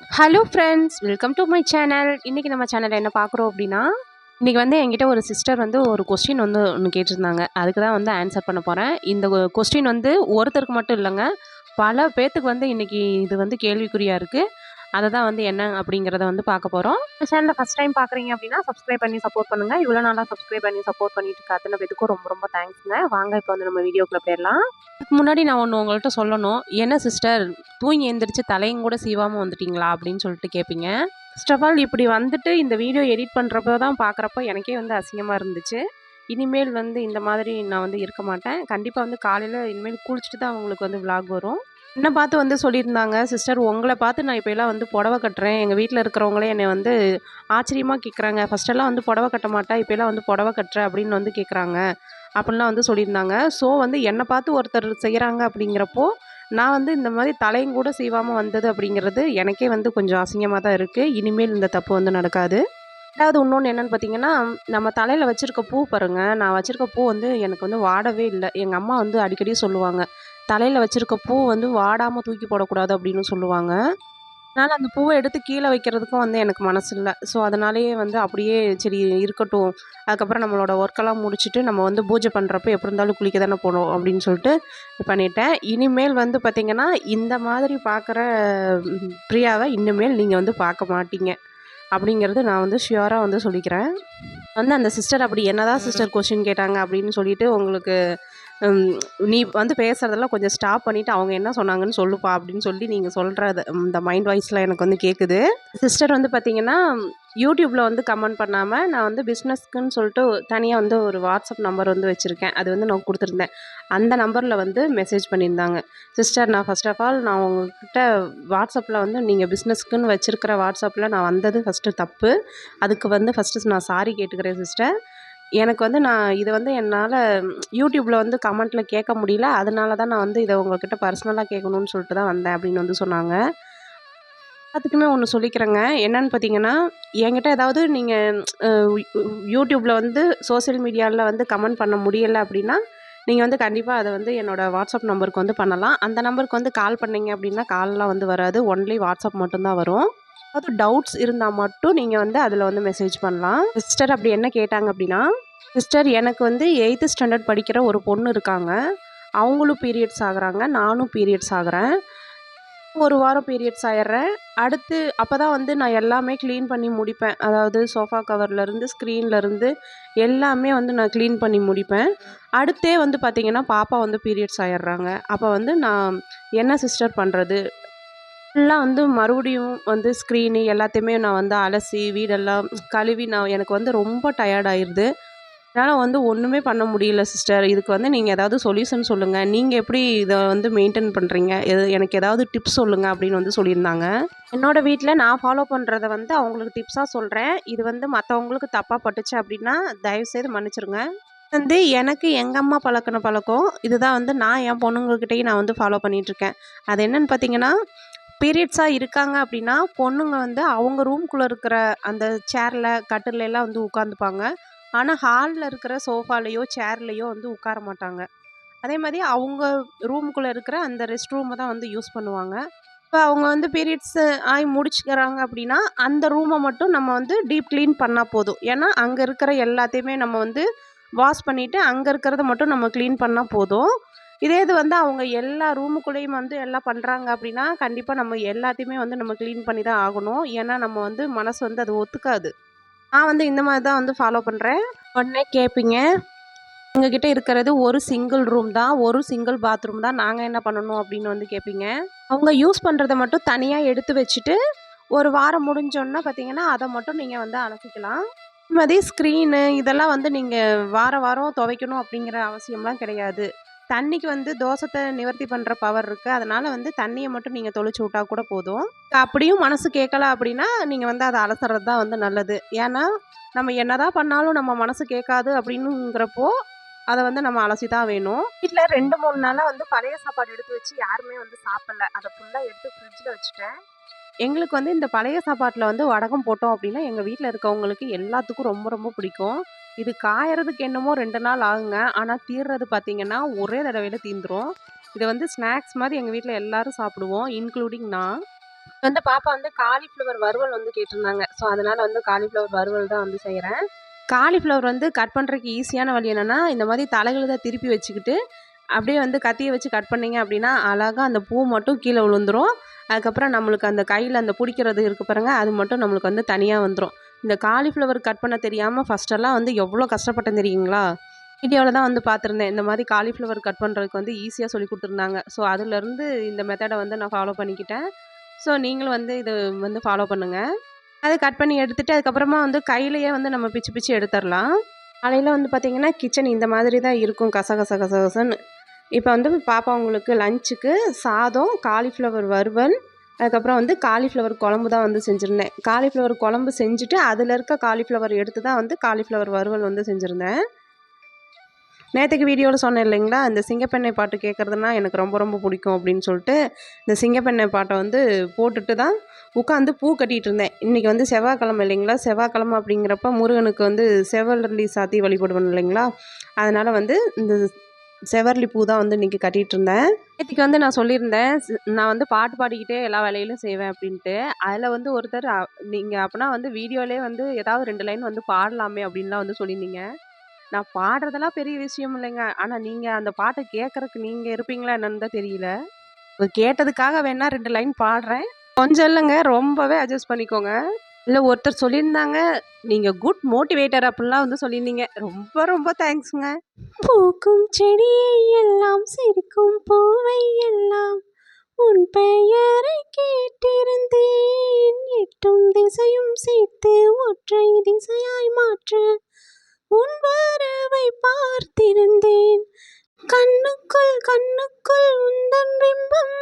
Hello friends, welcome to my channel. இன்னைக்கு நம்ம சேனல்ல என்ன பார்க்குறோம் அப்படின்னா, இன்னைக்கு வந்து என்கிட்ட ஒரு சிஸ்டர் வந்து ஒரு கொஸ்டின் வந்து ஒண்ணு கேட்டிருந்தாங்க. அதுக்கு தான் வந்து ஆன்சர் பண்ண போறேன். இந்த கொஸ்டின் வந்து ஒருத்தருக்கு மட்டும் இல்லங்க. பல பேத்துக்கு வந்து இன்னைக்கு இது வந்து கேள்விக்குறியா இருக்கு. அத தான் வந்து என்ன அப்படிங்கிறத வந்து பார்க்க போறோம். இந்த சேனல ஃபர்ஸ்ட் டைம் பார்க்குறீங்க அப்படின்னா, சப்ஸ்கிரைப் பண்ணி சப்போர்ட் பண்ணுங்க. இவ்வளோ நாளா சப்ஸ்கிரைப் பண்ணி சப்போர்ட் பண்ணிட்டு இருக்க அத்தன பேத்துக்கும் ரொம்ப ரொம்ப தேங்க்ஸ்ங்க. வாங்க இப்போ வந்து நம்ம வீடியோக்குள்ள போயிரலாம். அதுக்கு முன்னாடி நான் ஒண்ணு உங்கள்ட்ட சொல்லணும். என்ன சிஸ்டர் தூங்கி எந்திரிச்சு தலையும் கூட சீவாம வந்துட்டீங்களா? அப்படின்னு சொல்லிட்டு கேட்பீங்க. ஃபர்ஸ்ட் ஆஃப் ஆல் இப்படி வந்துட்டு இந்த வீடியோ எடிட் பண்ணுறப்ப தான் பார்க்குறப்ப எனக்கே வந்து அசிங்கமாக இருந்துச்சு. இனிமேல் வந்து இந்த மாதிரி நான் வந்து இருக்க மாட்டேன். கண்டிப்பாக வந்து காலையில் இனிமேல் குளிச்சுட்டு தான் உங்களுக்கு வந்து விலாக் வரும். என்ன பார்த்து வந்து சொல்லியிருந்தாங்க, சிஸ்டர் உங்கள பார்த்து நான் இப்போலாம் வந்து புடவ கட்டுறேன். எங்கள் வீட்டில் இருக்கிறவங்களே என்னை வந்து ஆச்சரியமாக கேட்குறாங்க. ஃபர்ஸ்ட்டெல்லாம் வந்து புடவ கட்ட மாட்டேன். இப்போலாம் வந்து புடவ கட்டுற அப்படின்னு வந்து கேட்குறாங்க. அப்படிலாம் வந்து சொல்லியிருந்தாங்க. ஸோ வந்து என்னை பார்த்து ஒருத்தர் செய்கிறாங்க அப்படிங்கிறப்போ நான் வந்து இந்த மாதிரி தலையும் கூட சீவாம வந்தது அப்படிங்கிறது எனக்கே வந்து கொஞ்சம் அசிங்கமா தான் இருக்கு. இனிமேல் இந்த தப்பு வந்து நடக்காது. 2வது இன்னொன்னு என்னன்னு பார்த்தீங்கன்னா, நம்ம தலையில வச்சிருக்க பூ பாருங்க, நான் வச்சிருக்க பூ வந்து எனக்கு வந்து வாடவே இல்ல. எங்க அம்மா வந்து அடிக்கடி சொல்லுவாங்க, "தலையில வச்சிருக்க பூ வந்து வாடாம தூக்கி போடக்கூடாது" அப்படின்னு சொல்லுவாங்க. அதனால அந்த பூவ எடுத்து கீழ வைக்கிறதுக்கும் வந்து எனக்கு மனசு இல்ல. ஸோ, அதனாலேயே வந்து அப்படியே சரி இருக்கட்டும். அதுக்கப்புறம் நம்மளோட ஒர்க்கெல்லாம் முடிச்சுட்டு நம்ம வந்து பூஜை பண்றப்ப எப்படி இருந்தாலும் குளிக்க தானே போறோம் அப்படின்னு சொல்லிட்டு பண்ணிட்டேன். இனிமேல் வந்து பார்த்தீங்கன்னா, இந்த மாதிரி பார்க்குற பிரியாவ இனிமேல் நீங்க வந்து பார்க்க மாட்டீங்க. அப்படிங்கிறது நான் வந்து ஷியூரா வந்து சொல்லிக்கிறேன். வந்து அந்த சிஸ்டர் அப்படி என்னதான் சிஸ்டர் கொஸ்டின் கேட்டாங்க அப்படின்னு சொல்லிட்டு உங்களுக்கு ம், நீ வந்து பேசுறதெல்லாம் கொஞ்சம் ஸ்டாப் பண்ணிட்டு அவங்க என்ன சொன்னாங்கன்னு சொல்லுப்பா அப்படின்னு சொல்லி நீங்க சொல்றது இந்த மைண்ட் வாய்ஸ்ல எனக்கு வந்து கேக்குது. சிஸ்டர் வந்து பாத்தீங்கன்னா யூடியூப்ல வந்து கமெண்ட் பண்ணாம நான் வந்து பிஸ்னஸ்க்குன்னு சொல்லிட்டு தனியா வந்து ஒரு வாட்ஸ்அப் நம்பர் வந்து வச்சிருக்கேன். அது வந்து நான் கொடுத்துருந்தேன். அந்த நம்பர்ல வந்து மெசேஜ் பண்ணியிருந்தாங்க. சிஸ்டர் நான் ஃபர்ஸ்ட் ஆஃப் ஆல் நான் உங்ககிட்ட வாட்ஸ்அப்ல வந்து நீங்க பிஸ்னஸ்க்குன்னு வச்சிருக்கிற வாட்ஸ்அப்ல நான் வந்தது ஃபர்ஸ்ட் தப்பு. அதுக்கு வந்து ஃபர்ஸ்ட் நான் சாரி கேட்டுக்கிறேன் சிஸ்டர். எனக்கு வந்து நான் இத வந்து என்னால யூடியூப்ல வந்து கமெண்ட்ல கேட்க முடியல. அதனால தான் நான் வந்து இத உங்ககிட்ட பர்சனலா கேட்கணும்னு சொல்லிட்டு தான் வந்தேன் அப்படின்னு வந்து சொன்னாங்க. எல்லாத்துக்குமே ஒண்ணு சொல்லிக்கிறேங்க. என்னன்னு பார்த்தீங்கன்னா, என்கிட்ட ஏதாவது நீங்க அ யூடியூப்ல வந்து சோசியல் மீடியால வந்து கமெண்ட் பண்ண முடியல அப்படின்னா, நீங்க வந்து கண்டிப்பா அத வந்து என்னோட வாட்ஸ்அப் நம்பருக்கு வந்து பண்ணலாம். அந்த நம்பருக்கு வந்து கால் பண்ணீங்க அப்படின்னா, கால்லாம் வந்து வராது. ஒன்லி வாட்ஸ்அப் மட்டும் தான் வரும். ஏதாவது டவுட்ஸ் இருந்தா மட்டும் நீங்க வந்து அதில வந்து மெசேஜ் பண்ணலாம். சிஸ்டர் அப்படி என்ன கேட்டாங்க அப்படின்னா, சிஸ்டர் எனக்கு வந்து 8த் ஸ்டாண்டர்ட் படிக்கிற ஒரு பொண்ணு இருக்காங்க. அவங்களும் பீரியட்ஸ் ஆகுறாங்க. நானும் பீரியட்ஸ் ஆகுறேன். ஒரு வாரம் பீரியட்ஸ் ஆயிடுறேன். அடுத்து அப்பதான் வந்து நான் எல்லாமே கிளீன் பண்ணி முடிப்பேன். அதாவது சோஃபா கவர்லருந்து, ஸ்க்ரீன்லருந்து எல்லாமே வந்து நான் கிளீன் பண்ணி முடிப்பேன். அடுத்தே வந்து பார்த்தீங்கன்னா, பாப்பா வந்து பீரியட்ஸ் ஆயிடுறாங்க. அப்ப வந்து நான் என்ன சிஸ்டர் பண்றது? ஃபுல்லா வந்து மறுபடியும் வந்து ஸ்க்ரீனு எல்லாத்தையுமே நான் வந்து அலசி, வீடெல்லாம் கழுவி நான் எனக்கு வந்து ரொம்ப டயர்ட் ஆயிருது. என்னால வந்து ஒண்ணுமே பண்ண முடியல சிஸ்டர். இதுக்கு வந்து நீங்க ஏதாவது சொல்யூஷன் சொல்லுங்க. நீங்க எப்படி இத வந்து மெயின்டெயின் பண்றீங்க? எனக்கு ஏதாவது டிப்ஸ் சொல்லுங்க அப்படின்னு வந்து சொல்லியிருந்தாங்க. என்னோட வீட்ல நான் ஃபாலோ பண்றத வந்து அவங்களுக்கு டிப்ஸா சொல்றேன். இது வந்து மத்தவங்களுக்கு தப்பா பட்டுச்சு அப்படின்னா, தயவுசெய்து மன்னிச்சுருங்க. வந்து எனக்கு எங்க அம்மா பழக்குன பழக்கம். இதுதான் வந்து நான் என் பொண்ணுங்ககிட்டயும் நான் வந்து ஃபாலோ பண்ணிட்டுருக்கேன். அது என்னன்னு பார்த்தீங்கன்னா, பீரியட்ஸா இருக்காங்க அப்படின்னா, பொண்ணுங்க வந்து அவங்க ரூம்குள்ள இருக்கிற அந்த சேர்ல, கட்டில்லலாம் வந்து உட்காந்துப்பாங்க. ஆனா, ஹால்ல இருக்கிற சோஃபாலயோ, சேர்லயோ வந்து உட்கார மாட்டாங்க. அதே மாரி அவங்க ரூமுக்குள்ள இருக்கிற அந்த ரெஸ்ட் ரூம தான் வந்து யூஸ் பண்ணுவாங்க. இப்ப அவங்க வந்து பீரியட்ஸ் ஆயி முடிச்சுக்கிறாங்க அப்படின்னா, அந்த ரூம மட்டும் நம்ம வந்து டீப் கிளீன் பண்ணா போதும். ஏன்னா, அங்க இருக்கிற எல்லாத்தையுமே நம்ம வந்து வாஷ் பண்ணிட்டு, அங்க இருக்கிறத மட்டும் நம்ம கிளீன் பண்ணா போதும். இதே இது வந்து அவங்க எல்லா ரூமுக்குள்ளேயும் வந்து எல்லாம் பண்றாங்க அப்படின்னா, கண்டிப்பா நம்ம எல்லாத்தையுமே வந்து நம்ம கிளீன் பண்ணி தான் ஆகணும். ஏன்னா, நம்ம வந்து மனசு வந்து அது ஒத்துக்காது. நான் வந்து இந்த மாரி தான் வந்து ஃபாலோ பண்றேன். உடனே கேட்பீங்க, எங்ககிட்ட இருக்கிறது ஒரு சிங்கிள் ரூம் தான். ஒரு சிங்கிள் பாத்ரூம் தான். நாங்க என்ன பண்ணணும் அப்படின்னு வந்து கேட்பீங்க. அவங்க யூஸ் பண்றத மட்டும் தனியா எடுத்து வச்சுட்டு, ஒரு வாரம் முடிஞ்சோன்ன பார்த்தீங்கன்னா, அத மட்டும் நீங்க வந்து அலசிக்கலாம். அதே ஸ்க்ரீனு இதெல்லாம் வந்து நீங்க வாரம் வாரம் துவைக்கணும் அப்படிங்கிற அவசியம்லாம் கிடையாது. தண்ணிக்கு வந்து தோஷத்த நிவர்த்தி பண்ற பவர் இருக்கு. அதனால வந்து தண்ணிய மட்டும் நீங்க தொளிச்சு விட்டா கூட போதும். அப்படியும் மனசு கேட்கல அப்படின்னா, நீங்க வந்து அத அலசுறது தான் வந்து நல்லது. ஏன்னா, நம்ம என்னதான் பண்ணாலும் நம்ம மனசு கேட்காது அப்படின்னுங்கிறப்போ, அத வந்து நம்ம அலசி தான் வேணும். வீட்ல 2, 3 நாளா வந்து பழைய சாப்பாடு எடுத்து வச்சு யாருமே வந்து சாப்பிடல. அத ஃபுல்லா எடுத்து ஃப்ரிட்ஜ்ல வச்சுட்டேன். எங்களுக்கு வந்து இந்த பழைய சாப்பாட்டுல வந்து வடகம் போட்டோம் அப்படின்னா, எங்க வீட்ல இருக்கவங்களுக்கு எல்லாத்துக்கும் ரொம்ப ரொம்ப பிடிக்கும். இது காயறதுக்கு என்னமோ 2 நாள் ஆகுங்க. ஆனா தீர்றது பார்த்தீங்கன்னா, ஒரே தடவையில தீந்துரும். இத வந்து ஸ்நாக்ஸ் மாரி எங்க வீட்ல எல்லாரும் சாப்பிடுவோம். இன்க்ளூடிங் நான். வந்து பாப்பா வந்து காலிஃப்ளவர் வறுவல் வந்து கேட்டிருந்தாங்க. ஸோ, அதனால வந்து காலிஃப்ளவர் வறுவல் தான் வந்து செய்றேன். காலிஃப்ளவர் வந்து கட் பண்றதுக்கு ஈஸியான வழி என்னன்னா, இந்த மாதிரி தலைகீழா திருப்பி வச்சுக்கிட்டு, அப்படியே வந்து கத்திய வச்சு கட் பண்ணீங்க அப்படின்னா, அழகா அந்த பூ மட்டும் கீழ விழுந்துரும். அதுக்கப்புறம் நம்மளுக்கு அந்த கையில அந்த புடிக்கிறது இருக்கு பாருங்க, அது மட்டும் நம்மளுக்கு வந்து தனியா வந்துரும். இந்த காலிஃப்ளவர் கட் பண்ண தெரியாம ஃபர்ஸ்ட்டெல்லாம் வந்து எவ்வளோ கஷ்டப்பட்டேன் தெரியுங்களா? வீடியோல தான் வந்து பார்த்துருந்தேன். இந்த மாதிரி காலிஃப்ளவர் கட் பண்றதுக்கு வந்து ஈஸியா சொல்லிக் குடுத்துருந்தாங்க. ஸோ, அதுலருந்து இந்த மெத்தட வந்து நான் ஃபாலோ பண்ணிக்கிட்டேன். ஸோ, நீங்களும் வந்து இது வந்து ஃபாலோ பண்ணுங்க. அத கட் பண்ணி எடுத்துட்டு, அதுக்கப்புறமா வந்து கையிலேயே வந்து நம்ம பிச்சு பிச்சு எடுத்துரலாம். காலையில வந்து பார்த்தீங்கன்னா, கிச்சன் இந்த மாதிரி தான் இருக்கும் கசகச கசகசன்னு. இப்ப வந்து பாப்பா உங்களுக்கு லஞ்சுக்கு சாதம், காலிஃப்ளவர் வறுவல், அதுக்கப்புறம் வந்து காலிஃப்ளவர் குழம்பு தான் வந்து செஞ்சிருந்தேன். காலிஃப்ளவர் குழம்பு செஞ்சுட்டு, அதில இருக்க காலிஃப்ளவர் எடுத்து தான் வந்து காலிஃப்ளவர் வறுவல் வந்து செஞ்சிருந்தேன். நேத்தைக்கு வீடியோல சொன்னேன் இல்லைங்களா, இந்த சிங்கப்பெண்ணை பாட்டு கேட்கறதுனா எனக்கு ரொம்ப ரொம்ப பிடிக்கும் அப்படின்னு சொல்லிட்டு, இந்த சிங்கப்பெண்ணை பாட்ட வந்து போட்டுட்டு தான் உட்காந்து பூ கட்டிட்டு இருந்தேன். இன்னைக்கு வந்து செவ்வாய்க்கிழமை இல்லைங்களா, செவ்வாய்க்கிழமை அப்படிங்கிறப்ப முருகனுக்கு வந்து செவ்வரளி சாத்தி வழிபடுவேன் இல்லைங்களா, அதனால வந்து இந்த செவ்வரளி பூ தான் வந்து இன்னைக்கு கட்டிட்டு இருந்தேன். நேத்திக்கு வந்து நான் சொல்லியிருந்தேன், நான் வந்து பாட்டு பாடிக்கிட்டே எல்லா வேலையிலும் செய்வேன் அப்படின்ட்டு. அதில வந்து ஒருத்தர் நீங்க அப்பனா வந்து வீடியோலயே வந்து ஏதாவது 2 லைன் வந்து பாடலாமே அப்படின்லாம் வந்து சொல்லியிருந்தீங்க. நான் பாடுறதெல்லாம் பெரிய விஷயம் இல்லைங்க. ஆனா நீங்க அந்த பாட்ட கேட்கறக்கு நீங்க இருப்பீங்களா என்னன்னு தான் தெரியல. கேட்டதுக்காக வேணா 2 லைன் பாடுறேன். கொஞ்சம் இல்லங்க, ரொம்பவே அட்ஜஸ்ட் பண்ணிக்கோங்க. இல்ல ஒருத்தர் சொல்லியிருந்தாங்க, நீங்க குட் மோட்டிவேட்டர் அப்டிலாம் வந்து சொல்லியிருந்தீங்க. ரொம்ப ரொம்ப தேங்க்ஸ்ங்க. பூக்கும் செடியை எல்லாம் சிரிக்கும் பூவை எல்லாம் உன் பெயரை கேட்டிருந்தேன். எட்டும் திசையும் சேர்த்து ஒற்றை திசையாய் மாற்ற உன் வரவை பார்த்திருந்தேன். கண்ணுக்குள் கண்ணுக்குள் உந்தன் பிம்பம்,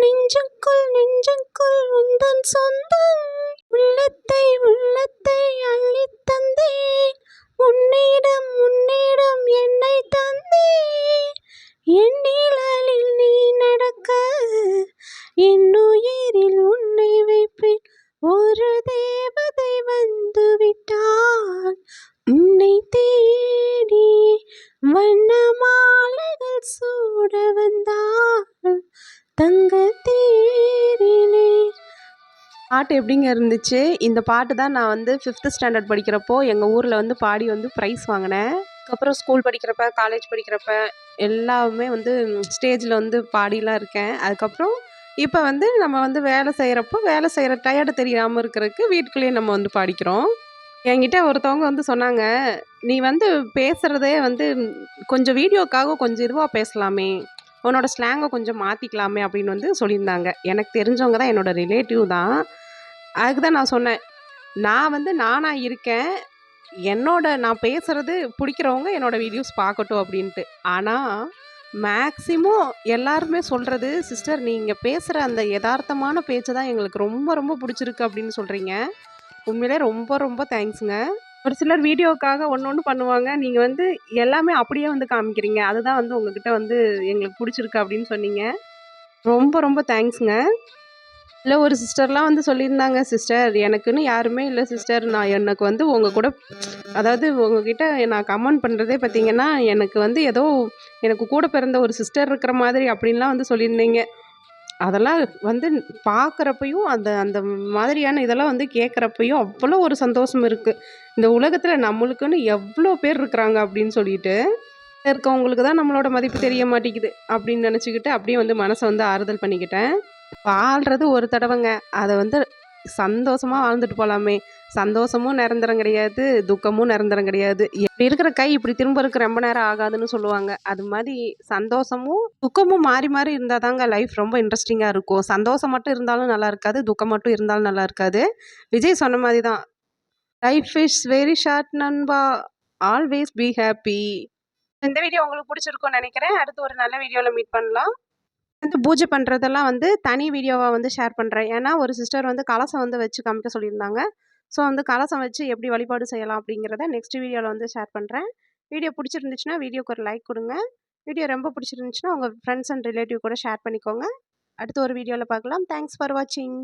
நெஞ்சுக்குள் நெஞ்சுக்குள் உந்தன் சொந்தம். உள்ளத்தை உள்ளத்தை அள்ளித் தந்தேன், உன்னிடம் உன்னிடம் என்னை தந்தேன். என் நிழலில் நீ நடக்க, என் உயிரில் உன்னை வைப்பேன். ஒரு தேவதை வந்து விட்டாள் உன்னை தேடி, வண்ண மாலைகள் சூட வந்தாள் தங்க தேரிலே. பாட்டு எப்படிங்க இருந்துச்சு? இந்த பாட்டு தான் நான் வந்து 5th ஸ்டாண்டர்ட் படிக்கிறப்போ எங்கள் ஊரில் வந்து பாடி வந்து ப்ரைஸ் வாங்கினேன். அதுக்கப்புறம் ஸ்கூல் படிக்கிறப்ப, காலேஜ் படிக்கிறப்ப எல்லாமே வந்து ஸ்டேஜில் வந்து பாடிலாம் இருக்கேன். அதுக்கப்புறம் இப்போ வந்து நம்ம வந்து வேலை செய்கிறப்போ, வேலை செய்கிற டயர்டு தெரியாமல் இருக்கிறதுக்கு வீட்டுக்குள்ளேயே நம்ம வந்து பாடிக்கிறோம். என்கிட்ட ஒருத்தவங்க வந்து சொன்னாங்க, "நீ வந்து பேசுறதே வந்து கொஞ்சம் வீடியோக்காக கொஞ்சம் இதுவா பேசலாமே! உன்னோட ஸ்லாங்க கொஞ்சம் மாத்திக்கலாமே!" அப்படின்னு வந்து சொல்லியிருந்தாங்க. எனக்கு தெரிஞ்சவங்க தான், என்னோட ரிலேட்டிவ் தான். அதுக்கு தான் நான் சொன்னேன், "நான் வந்து நானா இருக்கேன். நான் பேசுறது பிடிக்கிறவங்க என்னோட வீடியோஸ் பார்க்கட்டும்" அப்படின்ட்டு. ஆனா, மேக்ஸிமம் எல்லாருமே சொல்றது, "சிஸ்டர் நீங்க பேசுற அந்த எதார்த்தமான பேச்சு தான் எங்களுக்கு ரொம்ப ரொம்ப பிடிச்சிருக்கு" அப்படின்னு சொல்றீங்க. உண்மையிலே ரொம்ப ரொம்ப தேங்க்ஸுங்க. ஒரு சிலர் வீடியோக்காக ஒண்ணு ஒண்ணு பண்ணுவாங்க. நீங்க வந்து எல்லாமே அப்படியே வந்து காமிக்கிறீங்க. அதுதான் வந்து உங்ககிட்ட வந்து எங்களுக்கு புடிச்சிருக்கு அப்படின்னு சொன்னீங்க. ரொம்ப ரொம்ப தேங்க்ஸ்ங்க. இல்ல ஒரு சிஸ்டர்லாம் வந்து சொல்லியிருந்தாங்க, "சிஸ்டர் எனக்குன்னு யாருமே இல்ல சிஸ்டர். எனக்கு வந்து உங்க கூட அதாவது உங்ககிட்ட நான் கமெண்ட் பண்றதே பார்த்தீங்கன்னா, எனக்கு வந்து ஏதோ எனக்கு கூட பிறந்த ஒரு சிஸ்டர் இருக்கிற மாதிரி" அப்படின்லாம் வந்து சொல்லியிருந்தீங்க. அதெல்லாம் வந்து பார்க்குறப்பயும், அந்த அந்த மாதிரியான இதெல்லாம் வந்து கேட்குறப்பயும் அவ்வளோ ஒரு சந்தோஷம் இருக்கு. இந்த உலகத்தில நம்மளுக்குன்னு எவ்வளோ பேர் இருக்கிறாங்க அப்படின்னு சொல்லிட்டு, இருக்கவங்களுக்கு தான் நம்மளோட மதிப்பு தெரிய மாட்டேங்குது அப்படின்னு நினச்சுக்கிட்டு, அப்படியே வந்து மனச வந்து ஆறுதல் பண்ணிக்கிட்டேன். வாழ்றது ஒரு தடவைங்க. அத வந்து சந்தோஷமா வாழ்ந்துட்டு போலாமே. சந்தோஷமும் நிரந்தரம் கிடையாது, துக்கமும் நிரந்தரம் கிடையாது. இப்படி இருக்கிற கை இப்படி திரும்புறதுக்கு ரொம்ப நேரம் ஆகாதுன்னு சொல்லுவாங்க. அது மாரி சந்தோஷமும், துக்கமும் மாறி மாறி இருந்தா தாங்க லைஃப் ரொம்ப இன்ட்ரெஸ்டிங்கா இருக்கும். சந்தோஷம் மட்டும் இருந்தாலும் நல்லா இருக்காது, துக்கம் மட்டும் இருந்தாலும் நல்லா இருக்காது. விஜய் சொன்ன மாரி தான். "லைஃப் இஸ் வெரி ஷார்ட் நண்பா, ஆல்வேஸ் பி ஹேப்பி." இந்த வீடியோ உங்களுக்கு பிடிச்சிருக்கும்னு நெனைக்கிறேன். அடுத்து ஒரு நல்ல வீடியோல மீட் பண்ணலாம். வந்து பூஜை பண்றதெல்லாம் வந்து தனி வீடியோவா வந்து ஷேர் பண்றேன். ஏன்னா, ஒரு சிஸ்டர் வந்து கலசம் வந்து வச்சு காமிக்க சொல்லியிருந்தாங்க. ஸோ, வந்து கலசம் வச்சு எப்படி வழிபாடு செய்யலாம் அப்படிங்கிறத நெக்ஸ்ட் வீடியோல வந்து ஷேர் பண்றேன். வீடியோ புடிச்சிருந்துச்சுன்னா, வீடியோக்கு ஒரு லைக் குடுங்க. வீடியோ ரொம்ப பிடிச்சிருந்துச்சுன்னா, உங்க ஃப்ரெண்ட்ஸ் அண்ட் ரிலேட்டிவ் கூட ஷேர் பண்ணிக்கோங்க. அடுத்து ஒரு வீடியோல பார்க்கலாம். தேங்க்ஸ் ஃபார் வாட்சிங்.